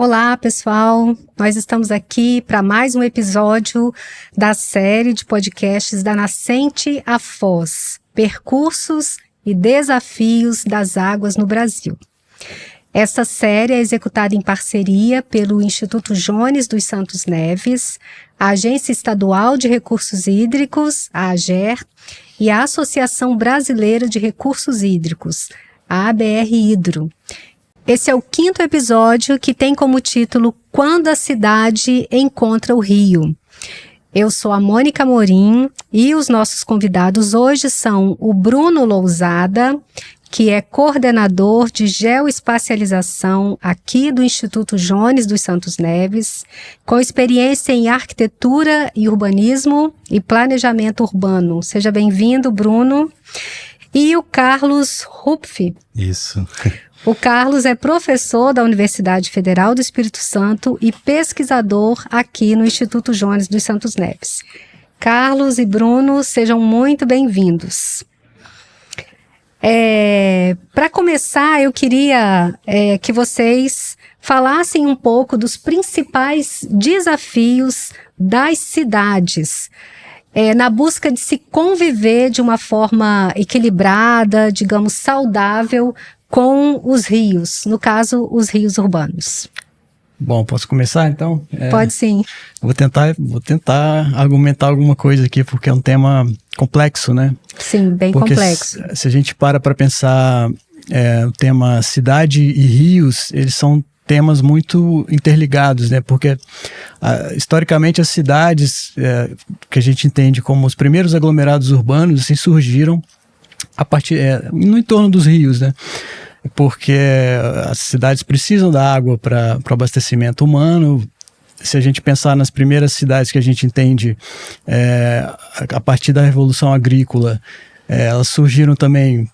Olá, pessoal! Nós estamos aqui para mais um episódio da série de podcasts da Nascente à Foz, Percursos e Desafios das Águas no Brasil. Esta série é executada em parceria pelo Instituto Jones dos Santos Neves, a Agência Estadual de Recursos Hídricos, a AGER, e a Associação Brasileira de Recursos Hídricos, a ABR-Hidro. Esse é o 5º episódio que tem como título Quando a Cidade Encontra o Rio. Eu sou a Mônica Morim e os nossos convidados hoje são o Bruno Lousada, que é coordenador de geoespacialização aqui do Instituto Jones dos Santos Neves, com experiência em arquitetura e urbanismo e planejamento urbano. Seja bem-vindo, Bruno. E o Carlos Rupf. Isso. O Carlos é professor da Universidade Federal do Espírito Santo e pesquisador aqui no Instituto Jones dos Santos Neves. Carlos e Bruno, sejam muito bem-vindos. Para começar, eu queria que vocês falassem um pouco dos principais desafios das cidades, na busca de se conviver de uma forma equilibrada, digamos, saudável, com os rios, no caso, os rios urbanos. Bom, posso começar então? Pode sim. Vou tentar argumentar alguma coisa aqui, porque é um tema complexo, né? Sim, bem porque complexo. Se a gente para pensar o tema cidade e rios, eles são temas muito interligados, né? Porque historicamente as cidades que a gente entende como os primeiros aglomerados urbanos assim, surgiram a partir no entorno dos rios, né? Porque as cidades precisam da água para o abastecimento humano. Se a gente pensar nas primeiras cidades que a gente entende a partir da Revolução Agrícola, elas surgiram também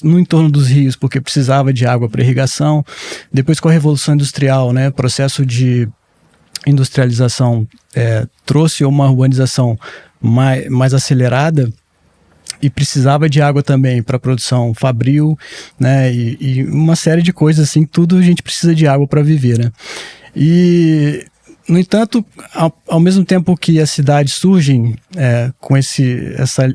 no entorno dos rios, porque precisava de água para irrigação. Depois, com a Revolução Industrial, né, o processo de industrialização trouxe uma urbanização mais acelerada, e precisava de água também para produção fabril, né, e uma série de coisas assim, tudo a gente precisa de água para viver, né. E, no entanto, ao mesmo tempo que as cidades surgem com essa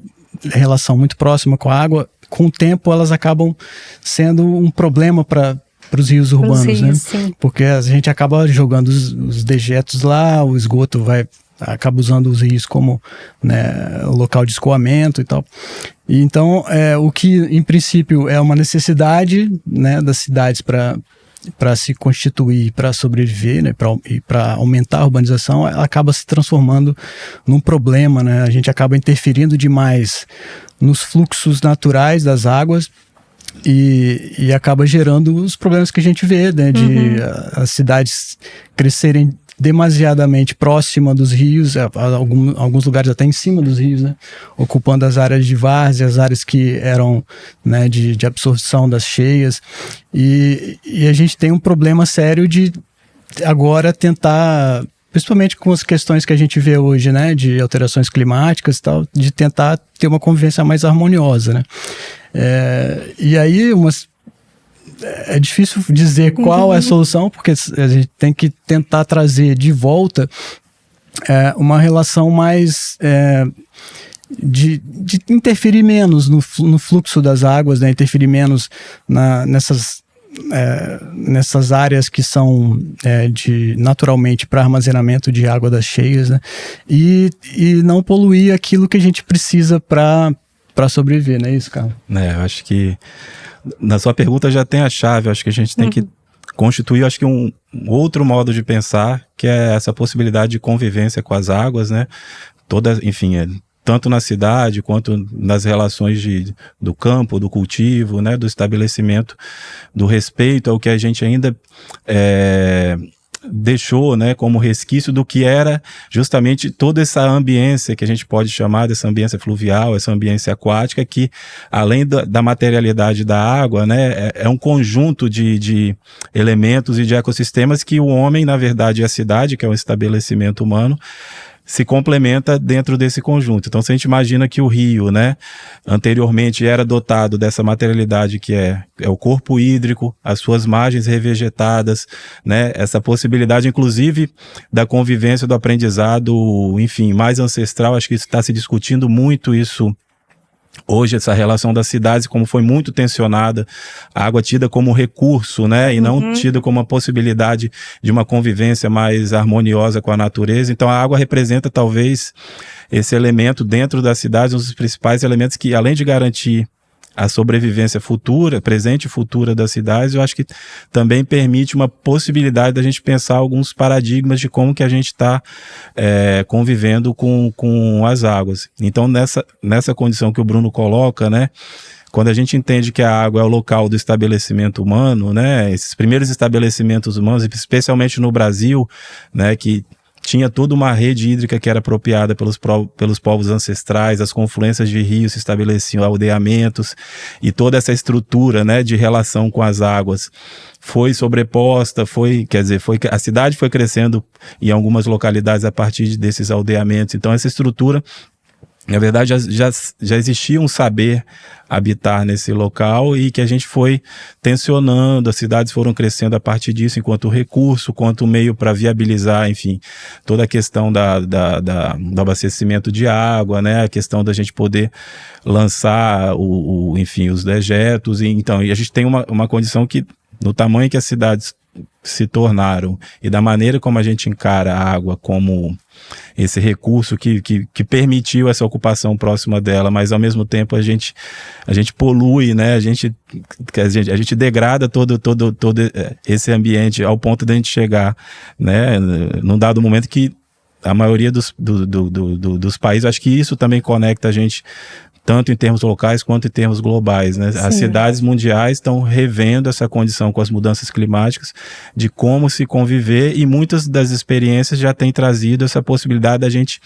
relação muito próxima com a água, com o tempo elas acabam sendo um problema para os rios urbanos, né? Sim. Porque a gente acaba jogando os dejetos lá, o esgoto acaba usando os rios como, né, local de escoamento e tal. E então, o que em princípio é uma necessidade, né, das cidades para se constituir, para sobreviver, né, e para aumentar a urbanização, ela acaba se transformando num problema, né? A gente acaba interferindo demais nos fluxos naturais das águas e acaba gerando os problemas que a gente vê, né, de as cidades crescerem demasiadamente próxima dos rios, alguns lugares até em cima dos rios, né, ocupando as áreas de várzea, as áreas que eram, né, de absorção das cheias, e a gente tem um problema sério de agora tentar, principalmente com as questões que a gente vê hoje, né, de alterações climáticas e tal, de tentar ter uma convivência mais harmoniosa, né. E aí é difícil dizer qual é a solução, porque a gente tem que tentar trazer de volta uma relação mais de interferir menos no fluxo das águas, né? Interferir menos nessas áreas que são naturalmente para armazenamento de água das cheias, né? E não poluir aquilo que a gente precisa para sobreviver, não é isso, Carlos? Eu acho que na sua pergunta já tem a chave. Eu acho que a gente tem que constituir, acho que um outro modo de pensar, que é essa possibilidade de convivência com as águas, né? Enfim, tanto na cidade quanto nas relações do campo, do cultivo, né? Do estabelecimento, do respeito ao que a gente ainda deixou, né, como resquício do que era justamente toda essa ambiência que a gente pode chamar dessa ambiência fluvial, essa ambiência aquática, que além da materialidade da água, né, é um conjunto de elementos e de ecossistemas que o homem, na verdade, e a cidade, que é um estabelecimento humano, se complementa dentro desse conjunto. Então, se a gente imagina que o rio, né, anteriormente era dotado dessa materialidade que é o corpo hídrico, as suas margens revegetadas, né, essa possibilidade, inclusive, da convivência, do aprendizado, enfim, mais ancestral, acho que está se discutindo muito isso hoje, essa relação das cidades, como foi muito tensionada, a água tida como recurso, né, e não tida como uma possibilidade de uma convivência mais harmoniosa com a natureza. Então a água representa talvez esse elemento dentro das cidades, um dos principais elementos que, além de garantir a sobrevivência futura, presente e futura das cidades, eu acho que também permite uma possibilidade da gente pensar alguns paradigmas de como que a gente está convivendo com as águas. Então, nessa condição que o Bruno coloca, né, quando a gente entende que a água é o local do estabelecimento humano, né, esses primeiros estabelecimentos humanos, especialmente no Brasil, né, que tinha toda uma rede hídrica que era apropriada pelos povos ancestrais, as confluências de rios se estabeleciam aldeamentos, e toda essa estrutura, né, de relação com as águas foi sobreposta, a cidade foi crescendo em algumas localidades a partir desses aldeamentos. Então essa estrutura, na verdade, já existia um saber habitar nesse local e que a gente foi tensionando, as cidades foram crescendo a partir disso enquanto recurso, quanto meio para viabilizar, enfim, toda a questão do abastecimento de água, né, a questão da gente poder lançar enfim, os dejetos, e a gente tem uma condição que, no tamanho que as cidades se tornaram e da maneira como a gente encara a água como esse recurso que permitiu essa ocupação próxima dela, mas ao mesmo tempo a gente polui, né? A gente degrada todo esse ambiente ao ponto de a gente chegar, né, num dado momento que a maioria dos países, acho que isso também conecta a gente tanto em termos locais quanto em termos globais, né? As cidades mundiais estão revendo essa condição com as mudanças climáticas de como se conviver, e muitas das experiências já têm trazido essa possibilidade da gente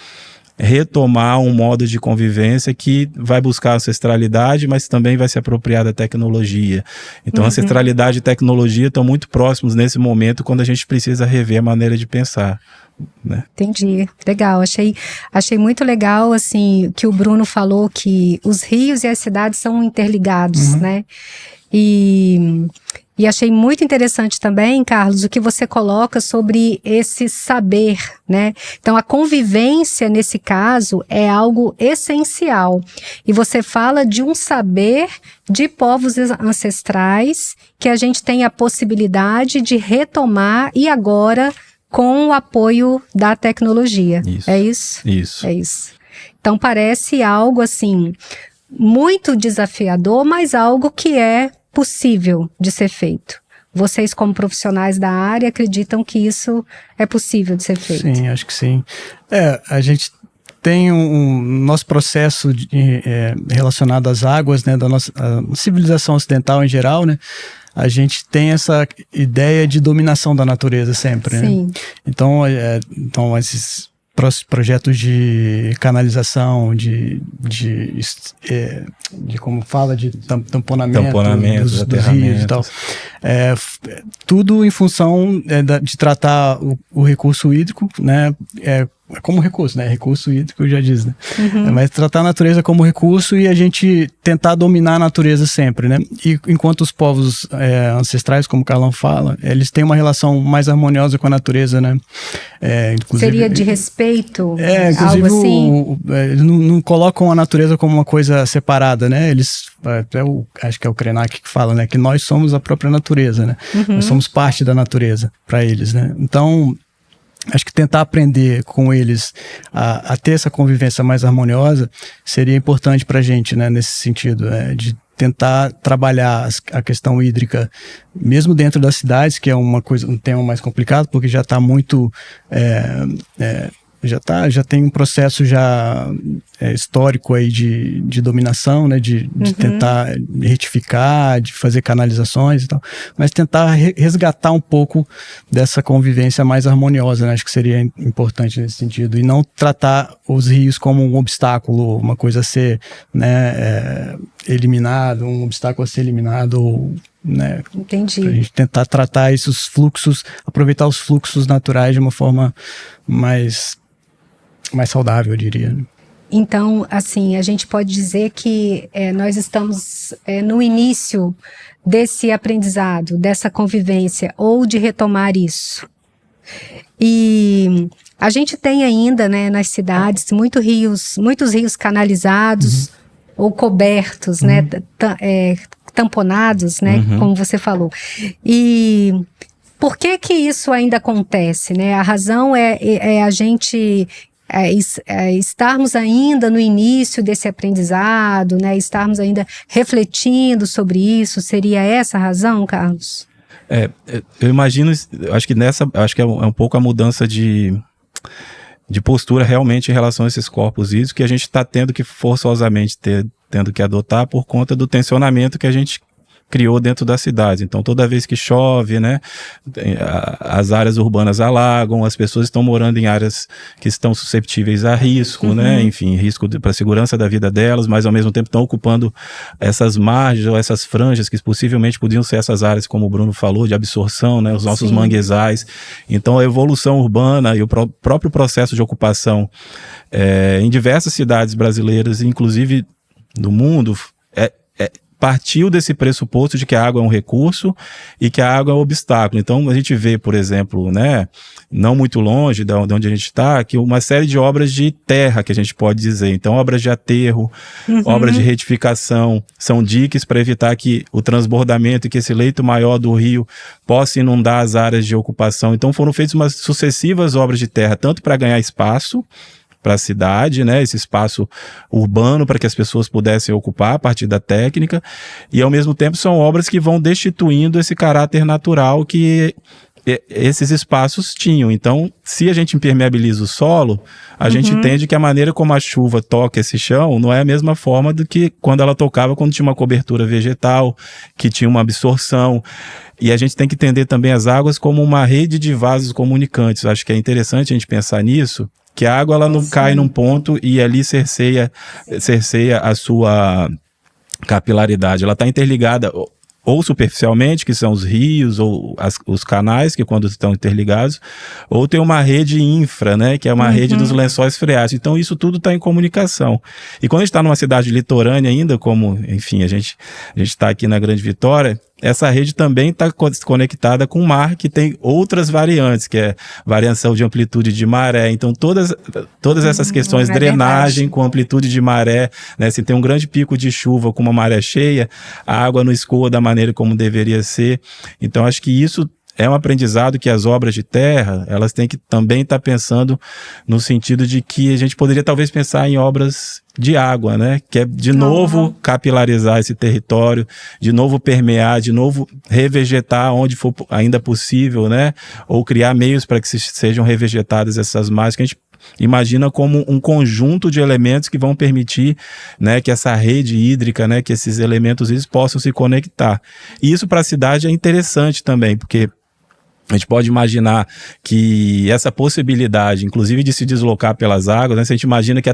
retomar um modo de convivência que vai buscar ancestralidade, mas também vai se apropriar da tecnologia. Então, ancestralidade e tecnologia estão muito próximos nesse momento, quando a gente precisa rever a maneira de pensar, né? Entendi, legal, achei muito legal, assim, que o Bruno falou que os rios e as cidades são interligados, né? E achei muito interessante também, Carlos, o que você coloca sobre esse saber, né? Então, a convivência, nesse caso, é algo essencial. E você fala de um saber de povos ancestrais que a gente tem a possibilidade de retomar, e agora com o apoio da tecnologia. Isso. É isso? Isso. É isso. Então, parece algo, assim, muito desafiador, mas algo que é possível de ser feito. Vocês, como profissionais da área, acreditam que isso é possível de ser feito? Sim, acho que sim. A gente tem nosso processo relacionado às águas, né, da nossa civilização ocidental em geral, né? A gente tem essa ideia de dominação da natureza sempre, Sim. né? Então esses projetos de canalização, de como fala, de tamponamento dos rios e tal. Tudo em função de tratar o recurso hídrico, né? Como recurso, né? Recurso hídrico já diz, né? Mas tratar a natureza como recurso e a gente tentar dominar a natureza sempre, né? E enquanto os povos ancestrais, como o Carlão fala, eles têm uma relação mais harmoniosa com a natureza, né? Seria de respeito? Inclusive, algo assim? Eles não colocam a natureza como uma coisa separada, né? Eles, acho que é o Krenak que fala, né? Que nós somos a própria natureza, né? Nós somos parte da natureza para eles, né? Então, acho que tentar aprender com eles a ter essa convivência mais harmoniosa seria importante para a gente, né, nesse sentido, de tentar trabalhar a questão hídrica, mesmo dentro das cidades, que é um tema mais complicado, porque já está muito... já tem um processo histórico aí de dominação, né, de tentar retificar, de fazer canalizações e tal, mas tentar resgatar um pouco dessa convivência mais harmoniosa, né, acho que seria importante nesse sentido, e não tratar os rios como um obstáculo, uma coisa a ser, né, eliminado, um obstáculo a ser eliminado, né? Entendi. Pra gente tentar tratar esses fluxos, aproveitar os fluxos naturais de uma forma mais mais saudável, eu diria. Então, assim, a gente pode dizer que nós estamos no início desse aprendizado, dessa convivência, ou de retomar isso. E a gente tem ainda, né, nas cidades, muitos rios canalizados ou cobertos, né, tamponados, né, como você falou. E por que isso ainda acontece, né? A razão é a gente estarmos ainda no início desse aprendizado, né? Estarmos ainda refletindo sobre isso. Seria essa a razão, Carlos? Eu imagino, acho que é um pouco a mudança de postura realmente em relação a esses corpos hídricos que a gente está tendo que forçosamente tendo que adotar por conta do tensionamento que a gente criou dentro das cidades. Então, toda vez que chove, né, as áreas urbanas alagam, as pessoas estão morando em áreas que estão susceptíveis a risco, né, enfim, risco para a segurança da vida delas, mas ao mesmo tempo estão ocupando essas margens ou essas franjas que possivelmente podiam ser essas áreas, como o Bruno falou, de absorção, né, os nossos manguezais. Então, a evolução urbana e o próprio processo de ocupação em diversas cidades brasileiras, inclusive do mundo, partiu desse pressuposto de que a água é um recurso e que a água é um obstáculo. Então, a gente vê, por exemplo, né, não muito longe de onde a gente está, que uma série de obras de terra, que a gente pode dizer. Então, obras de aterro, obras de retificação, são diques para evitar que o transbordamento e que esse leito maior do rio possa inundar as áreas de ocupação. Então, foram feitas umas sucessivas obras de terra, tanto para ganhar espaço para a cidade, né, esse espaço urbano para que as pessoas pudessem ocupar a partir da técnica, e ao mesmo tempo são obras que vão destituindo esse caráter natural que esses espaços tinham. Então, se a gente impermeabiliza o solo, a gente entende que a maneira como a chuva toca esse chão não é a mesma forma do que quando ela tocava quando tinha uma cobertura vegetal, que tinha uma absorção. E a gente tem que entender também as águas como uma rede de vasos comunicantes. Eu acho que é interessante a gente pensar nisso, que a água ela não cai num ponto e ali cerceia a sua capilaridade. Ela está interligada ou superficialmente, que são os rios ou os canais, que quando estão interligados, ou tem uma rede infra, né, que é uma rede dos lençóis freáticos. Então isso tudo está em comunicação. E quando a gente está numa cidade litorânea ainda, como, enfim, a gente está aqui na Grande Vitória, essa rede também está conectada com o mar, que tem outras variantes, que é variação de amplitude de maré. Então, todas essas questões, drenagem com amplitude de maré, né? Se tem um grande pico de chuva com uma maré cheia, a água não escoa da maneira como deveria ser. Então, acho que isso é um aprendizado que as obras de terra, elas têm que também estar pensando no sentido de que a gente poderia talvez pensar em obras de água, né? Que é de novo capilarizar esse território, de novo permear, de novo revegetar onde for ainda possível, né? Ou criar meios para que sejam revegetadas essas margens, que a gente imagina como um conjunto de elementos que vão permitir, né, que essa rede hídrica, né, que esses elementos possam se conectar. E isso para a cidade é interessante também, porque a gente pode imaginar que essa possibilidade, inclusive de se deslocar pelas águas, né, se a gente imagina que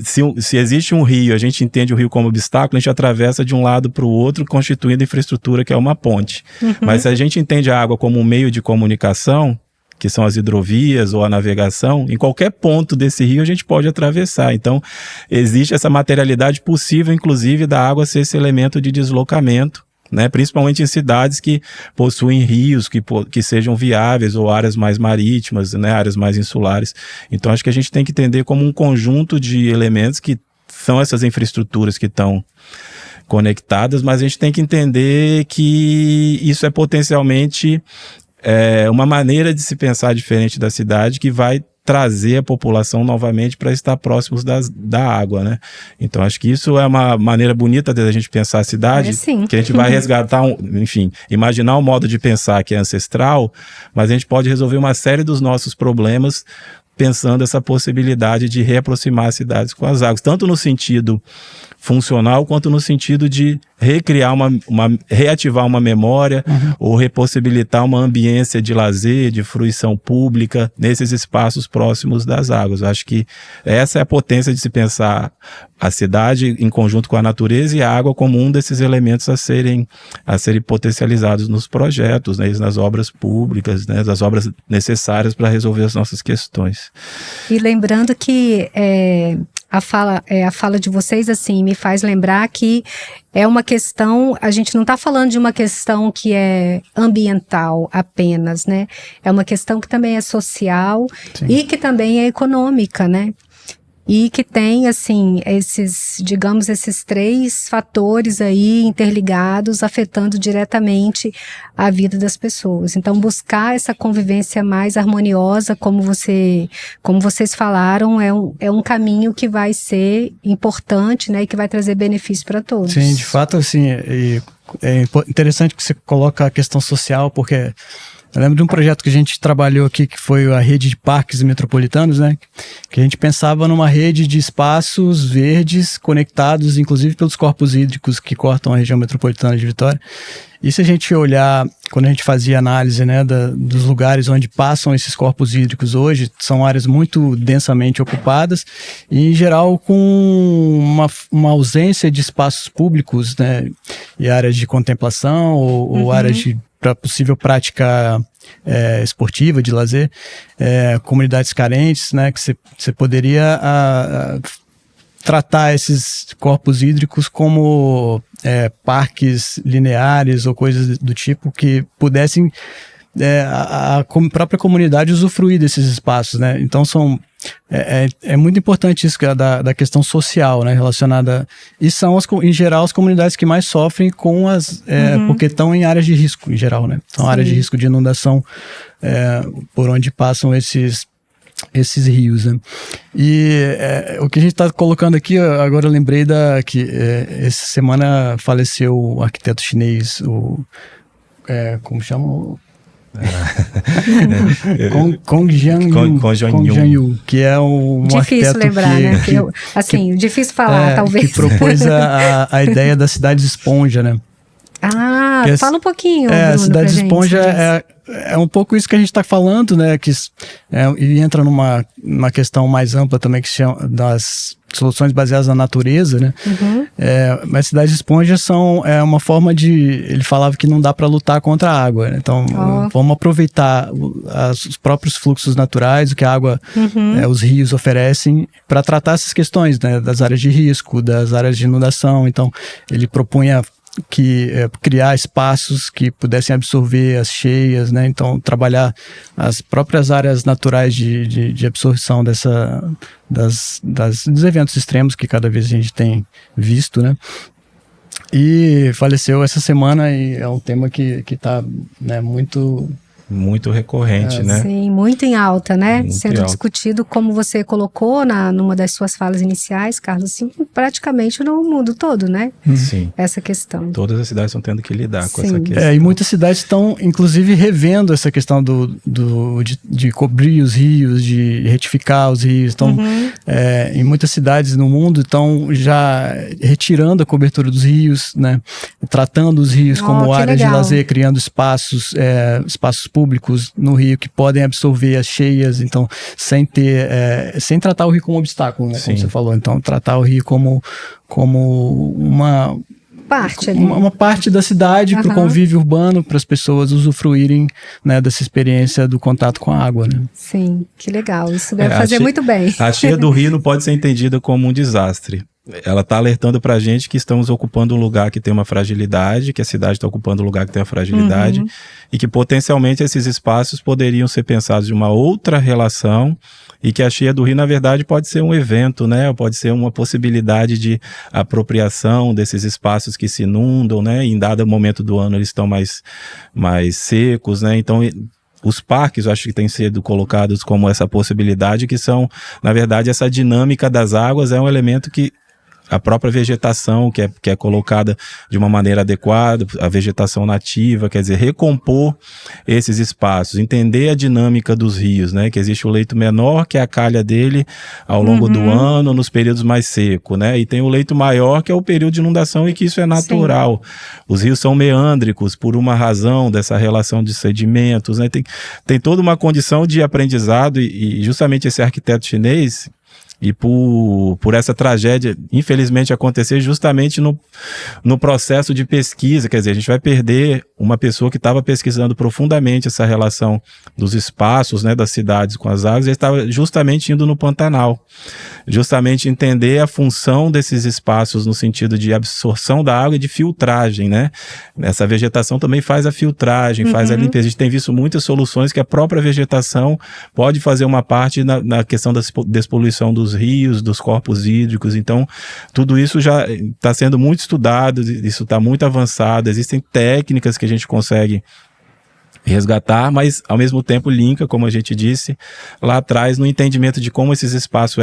se existe um rio, a gente entende o rio como obstáculo, a gente atravessa de um lado para o outro, constituindo infraestrutura que é uma ponte. Mas se a gente entende a água como um meio de comunicação, que são as hidrovias ou a navegação, em qualquer ponto desse rio a gente pode atravessar. Então, existe essa materialidade possível, inclusive, da água ser esse elemento de deslocamento, né? Principalmente em cidades que possuem rios que sejam viáveis ou áreas mais marítimas, né? Áreas mais insulares. Então, acho que a gente tem que entender como um conjunto de elementos que são essas infraestruturas que estão conectadas, mas a gente tem que entender que isso é potencialmente uma maneira de se pensar diferente da cidade que vai trazer a população novamente para estar próximos da água, né? Então, acho que isso é uma maneira bonita de a gente pensar a cidade, que a gente vai resgatar, imaginar um modo de pensar que é ancestral, mas a gente pode resolver uma série dos nossos problemas pensando essa possibilidade de reaproximar as cidades com as águas, tanto no sentido funcional quanto no sentido de recriar reativar uma memória ou repossibilitar uma ambiência de lazer, de fruição pública nesses espaços próximos das águas. Eu acho que essa é a potência de se pensar a cidade em conjunto com a natureza e a água como um desses elementos a serem potencializados nos projetos, né, nas obras públicas, né, das obras necessárias para resolver as nossas questões. E lembrando que a fala de vocês, assim, me faz lembrar que é uma questão, a gente não está falando de uma questão que é ambiental apenas, né? É uma questão que também é social. Sim. E que também é econômica, né? E que tem, assim, esses 3 fatores aí interligados, afetando diretamente a vida das pessoas. Então, buscar essa convivência mais harmoniosa, como vocês falaram, é um caminho que vai ser importante, né, e que vai trazer benefício para todos. Sim, de fato, assim, é interessante que você coloca a questão social, porque eu lembro de um projeto que a gente trabalhou aqui, que foi a rede de parques metropolitanos, né? Que a gente pensava numa rede de espaços verdes conectados, inclusive pelos corpos hídricos que cortam a região metropolitana de Vitória. E se a gente olhar, quando a gente fazia análise, né, dos lugares onde passam esses corpos hídricos hoje, são áreas muito densamente ocupadas e, em geral, com uma ausência de espaços públicos, né? E áreas de contemplação ou áreas para possível prática esportiva, de lazer, comunidades carentes, né, que você poderia tratar esses corpos hídricos como parques lineares ou coisas do tipo que pudessem a própria comunidade usufruir desses espaços, né? Então é muito importante isso da questão social, né, relacionada, e são em geral as comunidades que mais sofrem com porque estão em áreas de risco em geral, né? São áreas de risco de inundação por onde passam esses rios, né? E o que a gente está colocando aqui, agora eu lembrei que essa semana faleceu o arquiteto chinês, como chama? Kong Jianyou, que é um difícil arquiteto lembrar, né? Difícil falar, talvez. Que propôs a ideia da cidade esponja, né? Fala um pouquinho, Bruno, a cidade esponja é um pouco isso que a gente está falando, né? E entra numa questão mais ampla também, que se chama das soluções baseadas na natureza, né? Mas cidades esponjas são uma forma ele falava que não dá para lutar contra a água, né? Então vamos aproveitar os próprios fluxos naturais, o que a água, os rios oferecem, para tratar essas questões, né? Das áreas de risco, das áreas de inundação. Então ele propunha criar espaços que pudessem absorver as cheias, né? Então trabalhar as próprias áreas naturais de absorção dos eventos extremos que cada vez a gente tem visto, né? E faleceu essa semana e é um tema que está, né, muito recorrente, né? Sim, muito em alta, né? Muito sendo discutido, como você colocou numa das suas falas iniciais, Carlos, assim, praticamente no mundo todo, né? Sim. Essa questão. Todas as cidades estão tendo que lidar com essa questão. E muitas cidades estão, inclusive, revendo essa questão de cobrir os rios, de retificar os rios. Então, em muitas cidades no mundo estão já retirando a cobertura dos rios, né? Tratando os rios como áreas de lazer, criando espaços públicos no rio que podem absorver as cheias, então sem tratar o rio como obstáculo, né, como você falou. Então tratar o rio como uma parte ali. Uma parte da cidade para o convívio urbano, para as pessoas usufruírem, né, dessa experiência do contato com a água, né? Sim, que legal, isso deve fazer muito bem. A cheia do rio não pode ser entendida como um desastre. Ela está alertando para a gente que estamos ocupando um lugar que tem uma fragilidade, que a cidade está ocupando um lugar que tem uma fragilidade, e que potencialmente esses espaços poderiam ser pensados de uma outra relação, e que a cheia do rio, na verdade, pode ser um evento, né? Pode ser uma possibilidade de apropriação desses espaços que se inundam, né? Em dado momento do ano eles estão mais secos, né? Então os parques, eu acho que têm sido colocados como essa possibilidade, que são, na verdade, essa dinâmica das águas é um elemento que a própria vegetação que é colocada de uma maneira adequada, a vegetação nativa, quer dizer, recompor esses espaços, entender a dinâmica dos rios, né? Que existe o leito menor, que é a calha dele ao longo do ano, nos períodos mais secos, né? E tem o leito maior, que é o período de inundação, e que isso é natural. Sim. Os rios são meândricos por uma razão dessa relação de sedimentos, né? Tem toda uma condição de aprendizado e justamente esse arquiteto chinês, e por essa tragédia, infelizmente, acontecer justamente no processo de pesquisa, quer dizer, a gente vai perder uma pessoa que estava pesquisando profundamente essa relação dos espaços, né, das cidades com as águas, e ele estava justamente indo no Pantanal, justamente entender a função desses espaços no sentido de absorção da água e de filtragem, né? Essa vegetação também faz a filtragem, faz a limpeza. A gente tem visto muitas soluções que a própria vegetação pode fazer uma parte na questão da despoluição dos rios, dos corpos hídricos. Então, tudo isso já está sendo muito estudado, isso está muito avançado, existem técnicas que a gente consegue resgatar, mas ao mesmo tempo linka, como a gente disse lá atrás, no entendimento de como esses espaços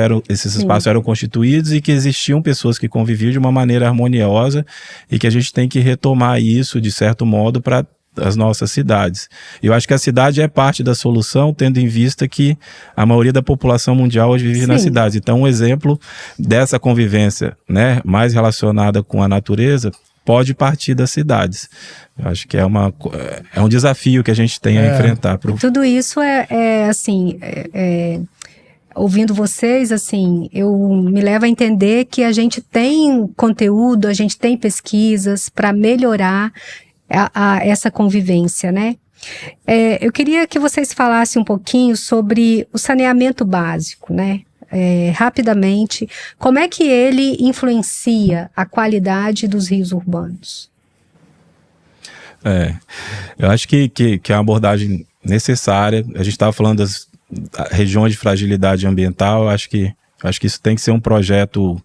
eram constituídos e que existiam pessoas que conviviam de uma maneira harmoniosa e que a gente tem que retomar isso de certo modo para as nossas cidades. Eu acho que a cidade é parte da solução, tendo em vista que a maioria da população mundial hoje vive nas cidades. Então, um exemplo dessa convivência, né, mais relacionada com a natureza pode partir das cidades. Eu acho que é um desafio que a gente tem a enfrentar. Tudo isso ouvindo vocês, assim, eu me levo a entender que a gente tem conteúdo, a gente tem pesquisas para melhorar essa convivência, né? Eu queria que vocês falassem um pouquinho sobre o saneamento básico, né? Rapidamente, como é que ele influencia a qualidade dos rios urbanos? Eu acho que é uma abordagem necessária. A gente estava falando das regiões de fragilidade ambiental. Eu acho que isso tem que ser um projeto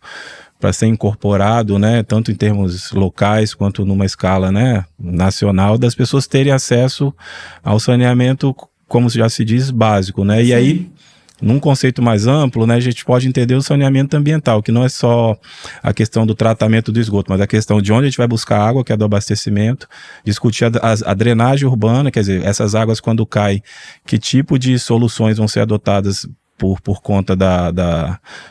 para ser incorporado, né, tanto em termos locais quanto numa escala, né, nacional, das pessoas terem acesso ao saneamento, como já se diz, básico, né? Sim. E aí, num conceito mais amplo, né, a gente pode entender o saneamento ambiental, que não é só a questão do tratamento do esgoto, mas a questão de onde a gente vai buscar água, que é do abastecimento, discutir a drenagem urbana, quer dizer, essas águas quando caem, que tipo de soluções vão ser adotadas por conta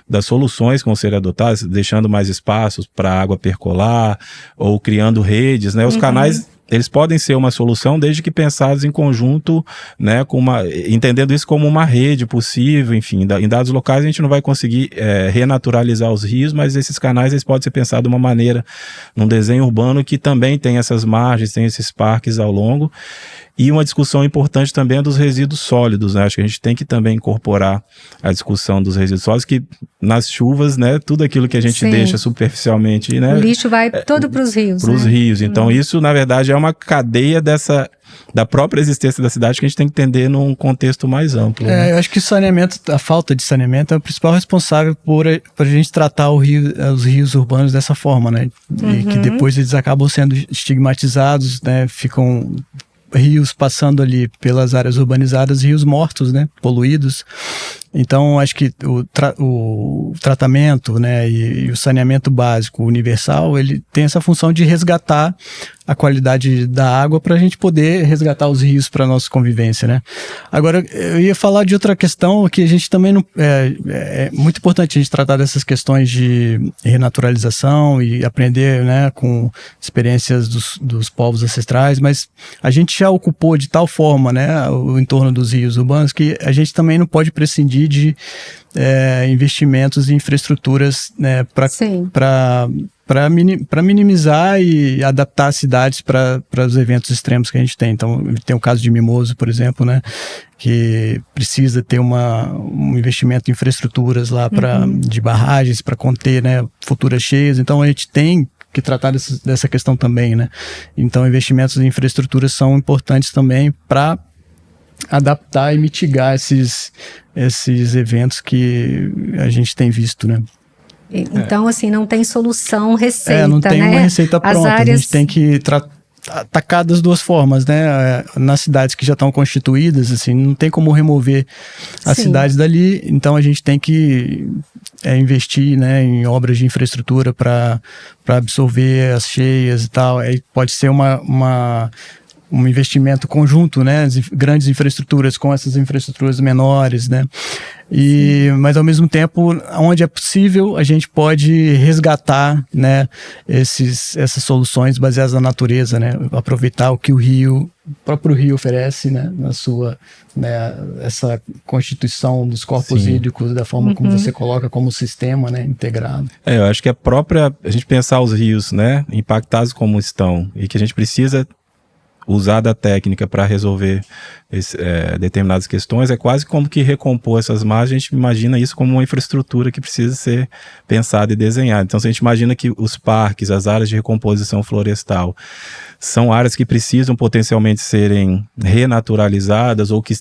das soluções que vão ser adotadas, deixando mais espaços para a água percolar, ou criando redes, né? Os canais, eles podem ser uma solução desde que pensados em conjunto, né, entendendo isso como uma rede possível, enfim, em dados locais a gente não vai conseguir renaturalizar os rios, mas esses canais eles podem ser pensados de uma maneira, num desenho urbano que também tem essas margens, tem esses parques ao longo. E uma discussão importante também é dos resíduos sólidos, né? Acho que a gente tem que também incorporar a discussão dos resíduos sólidos, que nas chuvas, né, tudo aquilo que a gente deixa superficialmente, né, o lixo vai todo para os rios. Para os rios. Então isso, na verdade, é uma cadeia da própria existência da cidade que a gente tem que entender num contexto mais amplo. Né? Eu acho que a falta de saneamento é o principal responsável por a gente tratar os rios urbanos dessa forma, né? E que depois eles acabam sendo estigmatizados, né? Ficam rios passando ali pelas áreas urbanizadas, rios mortos, né, poluídos. Então, acho que o tratamento, né, e o saneamento básico universal, ele tem essa função de resgatar a qualidade da água para a gente poder resgatar os rios para a nossa convivência, né? Agora, eu ia falar de outra questão que a gente também não... É muito importante a gente tratar dessas questões de renaturalização e aprender, né, com experiências dos povos ancestrais, mas a gente já ocupou de tal forma, né, o entorno dos rios urbanos que a gente também não pode prescindir de investimentos em infraestruturas, né, para minimizar e adaptar as cidades para os eventos extremos que a gente tem. Então, tem o caso de Mimoso, por exemplo, né, que precisa ter um investimento em infraestruturas lá de barragens para conter, né, futuras cheias. Então, a gente tem que tratar dessa questão também, né. Então, investimentos em infraestruturas são importantes também para adaptar e mitigar esses eventos que a gente tem visto, né. Então, assim, não tem solução receita, não tem uma receita pronta. A gente tem que atacar das duas formas, né? Nas cidades que já estão constituídas, assim, não tem como remover as cidades dali, então a gente tem que investir, né, em obras de infraestrutura para absorver as cheias e tal. Aí pode ser um investimento conjunto, né, grandes infraestruturas com essas infraestruturas menores, né, mas ao mesmo tempo, onde é possível, a gente pode resgatar, né, essas soluções baseadas na natureza, né, aproveitar o que o próprio rio oferece, né, na sua, né, essa constituição dos corpos hídricos, da forma como você coloca como sistema, né, integrado. Eu acho que a gente pensar os rios, né, impactados como estão, e que a gente precisa usar da técnica para resolver determinadas questões, é quase como que recompor essas margens. A gente imagina isso como uma infraestrutura que precisa ser pensada e desenhada. Então, se a gente imagina que os parques, as áreas de recomposição florestal, são áreas que precisam potencialmente serem renaturalizadas ou que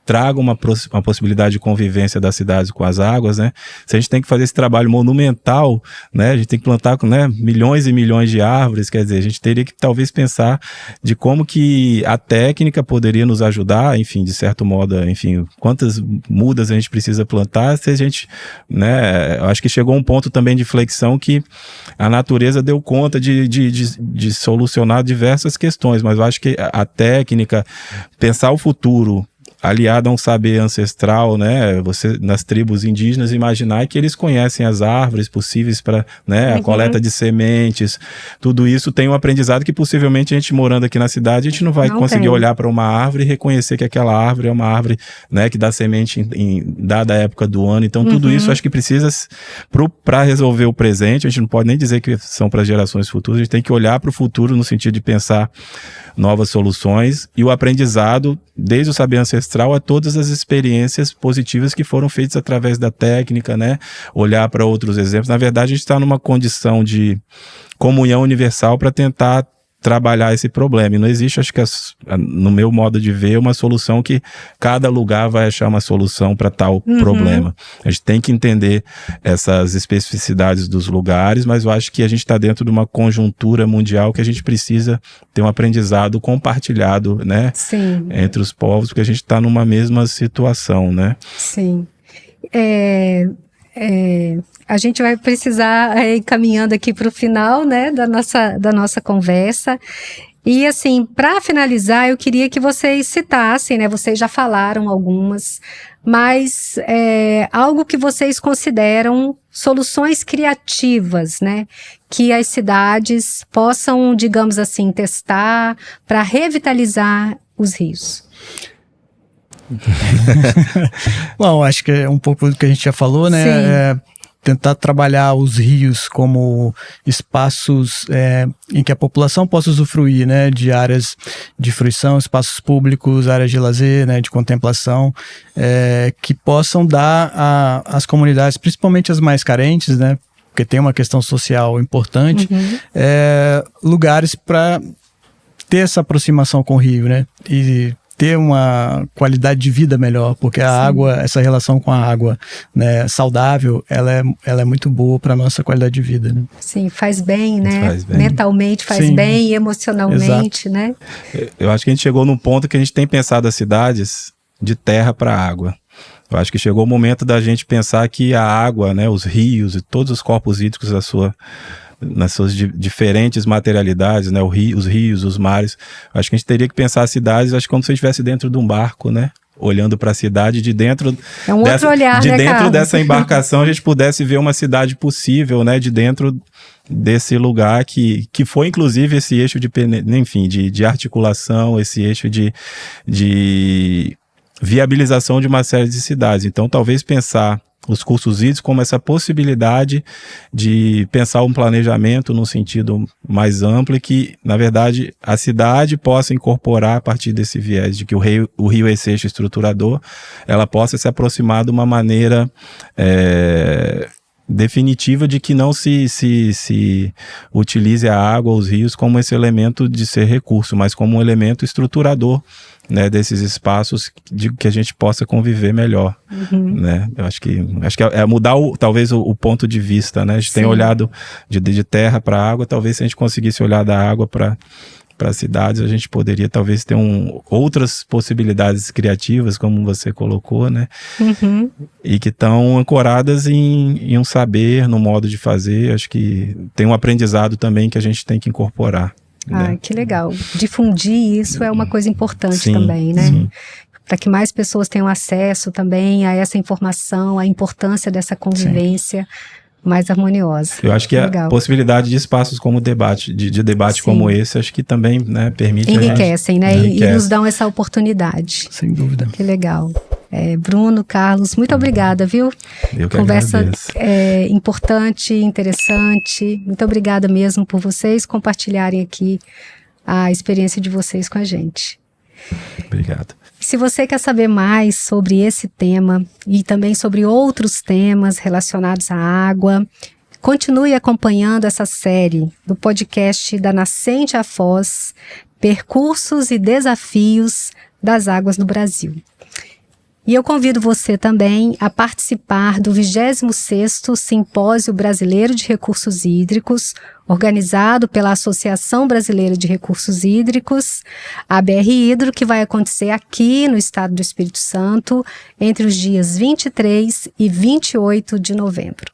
tragam uma possibilidade de convivência das cidades com as águas, né? Se a gente tem que fazer esse trabalho monumental, né? A gente tem que plantar, né, milhões e milhões de árvores, quer dizer, a gente teria que talvez pensar de como que a técnica poderia nos ajudar, enfim, de certo modo, enfim, quantas mudas a gente precisa plantar, se a gente, né, eu acho que chegou um ponto também de flexão que a natureza deu conta de solucionar diversas questões, mas eu acho que a técnica, pensar o futuro, aliado a um saber ancestral, né, você nas tribos indígenas, imaginar que eles conhecem as árvores possíveis para, né, a coleta de sementes, tudo isso tem um aprendizado que possivelmente a gente morando aqui na cidade, a gente não vai conseguir olhar para uma árvore e reconhecer que aquela árvore é uma árvore, né, que dá semente em dada época do ano. Então tudo isso acho que precisa, para resolver o presente, a gente não pode nem dizer que são para gerações futuras, a gente tem que olhar para o futuro no sentido de pensar novas soluções, e o aprendizado, desde o saber ancestral a todas as experiências positivas que foram feitas através da técnica, né? Olhar para outros exemplos. Na verdade, a gente está numa condição de comunhão universal para tentar trabalhar esse problema. E não existe, acho que no meu modo de ver, uma solução que cada lugar vai achar uma solução para tal problema. A gente tem que entender essas especificidades dos lugares, mas eu acho que a gente está dentro de uma conjuntura mundial que a gente precisa ter um aprendizado compartilhado, né? Sim. Entre os povos, porque a gente está numa mesma situação, né? Sim. A gente vai precisar ir caminhando aqui para o final, né, da nossa conversa. E assim, para finalizar, eu queria que vocês citassem, né, vocês já falaram algumas, mas algo que vocês consideram soluções criativas, né, que as cidades possam, digamos assim, testar para revitalizar os rios. Bom, acho que é um pouco do que a gente já falou, né? Tentar trabalhar os rios como espaços em que a população possa usufruir, né, de áreas de fruição, espaços públicos, áreas de lazer, né, de contemplação, que possam dar às comunidades, principalmente as mais carentes, né, porque tem uma questão social importante, lugares para ter essa aproximação com o rio, né, e ter uma qualidade de vida melhor, porque a água, essa relação com a água, né, saudável, ela é muito boa para a nossa qualidade de vida, né? Sim, faz bem, né? Faz bem. Mentalmente faz bem, emocionalmente, né? Eu acho que a gente chegou num ponto que a gente tem pensado as cidades de terra para água. Eu acho que chegou o momento da gente pensar que a água, né, os rios e todos os corpos hídricos nas suas diferentes materialidades, né, os rios, os mares. Acho que a gente teria que pensar as cidades, acho que como se a gente estivesse dentro de um barco, né, olhando para a cidade de dentro, dessa embarcação a gente pudesse ver uma cidade possível, né, de dentro desse lugar que foi inclusive esse eixo de articulação, esse eixo de viabilização de uma série de cidades. Então talvez pensar os cursos hídricos como essa possibilidade de pensar um planejamento num sentido mais amplo e que, na verdade, a cidade possa incorporar a partir desse viés de que o rio é esse eixo estruturador, ela possa se aproximar de uma maneira definitiva de que não se utilize a água, os rios, como esse elemento de ser recurso, mas como um elemento estruturador, né, desses espaços de que a gente possa conviver melhor, né? Eu acho que é mudar talvez o ponto de vista, né? A gente tem olhado de terra para água, talvez se a gente conseguisse olhar da água para para as cidades, a gente poderia talvez ter outras possibilidades criativas, como você colocou, né? Uhum. E que estão ancoradas em um saber, no modo de fazer. Acho que tem um aprendizado também que a gente tem que incorporar. Né? Que legal. Difundir isso é uma coisa importante Sim, também, né? sim. Para que mais pessoas tenham acesso também a essa informação, a importância dessa convivência mais harmoniosa. Eu acho que a possibilidade de espaços como debate, de debate como esse, acho que também, né, permite enriquecem, a gente, né? E nos dão essa oportunidade. Sem dúvida. Que legal. Bruno, Carlos, muito obrigada, viu? Eu que Conversa agradeço. Importante, interessante. Muito obrigada mesmo por vocês compartilharem aqui a experiência de vocês com a gente. Obrigado. Se você quer saber mais sobre esse tema e também sobre outros temas relacionados à água, continue acompanhando essa série do podcast da Nascente à Foz, Percursos e Desafios das Águas no Brasil. E eu convido você também a participar do 26º Simpósio Brasileiro de Recursos Hídricos, organizado pela Associação Brasileira de Recursos Hídricos, a BR Hidro, que vai acontecer aqui no estado do Espírito Santo, entre os dias 23 e 28 de novembro.